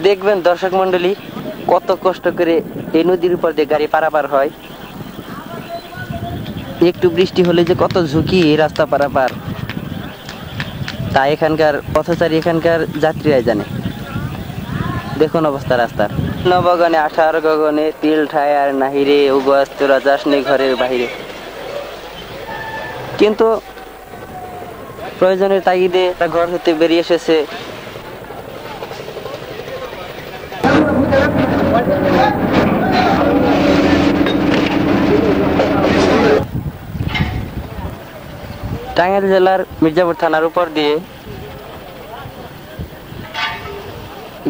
দেখবেন দর্শক মন্ডলী, কত কষ্ট করে এই নদীর উপর দিয়ে গাড়ি পারাপার হয়। একটু বৃষ্টি হলে যে কত ঝুঁকি এই রাস্তা পারাপার, তা এখানকার পথচারী, এখানকার যাত্রীরাই জানে। দেখুন অবস্থা রাস্তার। নবগণে 18 গগনে তিল ঠায় আর নাহিরে, উগস তোরা যাসনি ঘরের বাহিরে। কিন্তু প্রয়োজনের তাগিদে ঘর হতে বেরিয়ে এসেছে। টাঙ্গাইল জেলার মির্জাপুর থানার উপর দিয়ে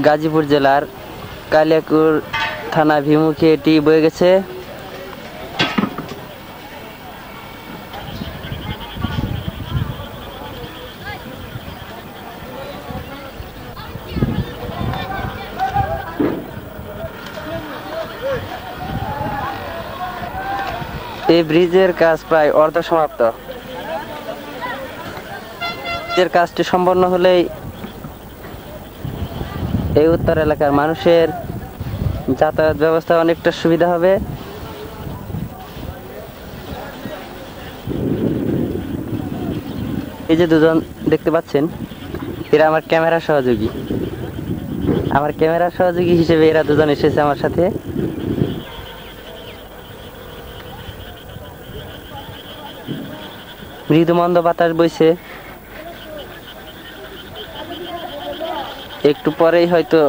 গাজীপুর জেলার কালিয়াকুর থানা ভিমুখে এটি বয়ে গেছে। এই ব্রিজের কাজ প্রায় অর্ধ সমাপ্ত। ব্রিজের কাজটি সম্পন্ন হলেই এই উত্তর এলাকার মানুষের যাতায়াত ব্যবস্থা অনেকটা সুবিধা হবে। এই যে দুজন দেখতে পাচ্ছেন, এরা আমার ক্যামেরা সহযোগী। আমার ক্যামেরা সহযোগী হিসেবে এরা দুজন এসেছে আমার সাথে। মৃদু মন্দ বাতাস বইছে, একটু পরেই হয়তো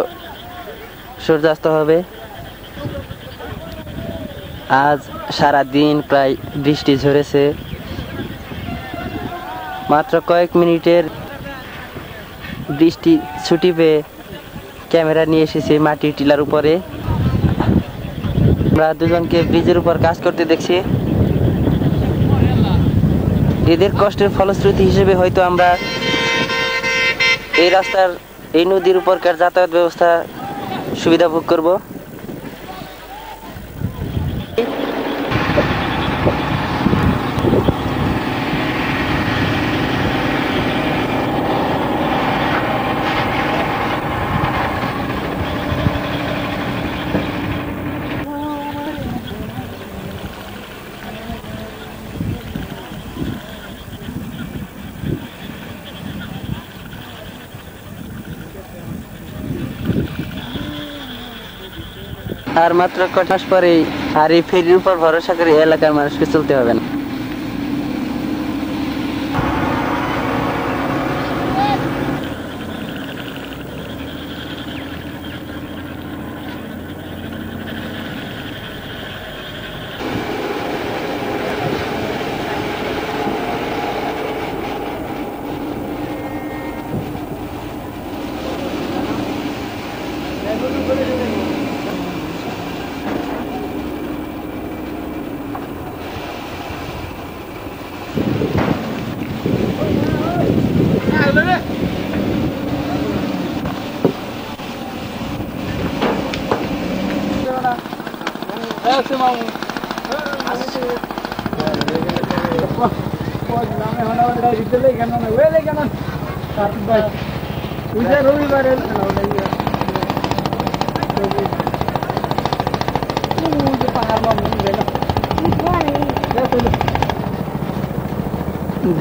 সূর্যাস্ত হবে। আজ সারা দিন প্রায় বৃষ্টি ঝরেছে। মাত্র কয়েক মিনিটের বৃষ্টি ছুটি পেয়ে ক্যামেরা নিয়ে এসেছি মাটির টিলার উপরে। আমরা দুজনকে ব্রিজের উপর কাজ করতে দেখছি। এদের কষ্টের ফলশ্রুতি হিসেবে হয়তো আমরা এই রাস্তার, এই নদীর উপরকার যাতায়াত ব্যবস্থা সুবিধা ভোগ করব। আর মাত্র কয়েক মাস পরেই আর এই ফেরির উপর ভরসা করে এলাকার মানুষকে চলতে হবে না।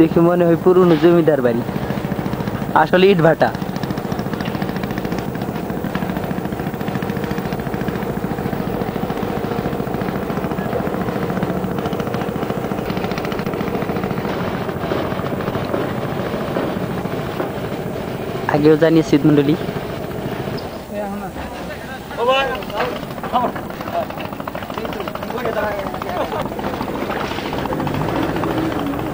দেখে মনে হয় পুরনো জমিদার বাড়ি, আসলে ইট ভাটা। আগেও জানিয়েছি মন্ডলী।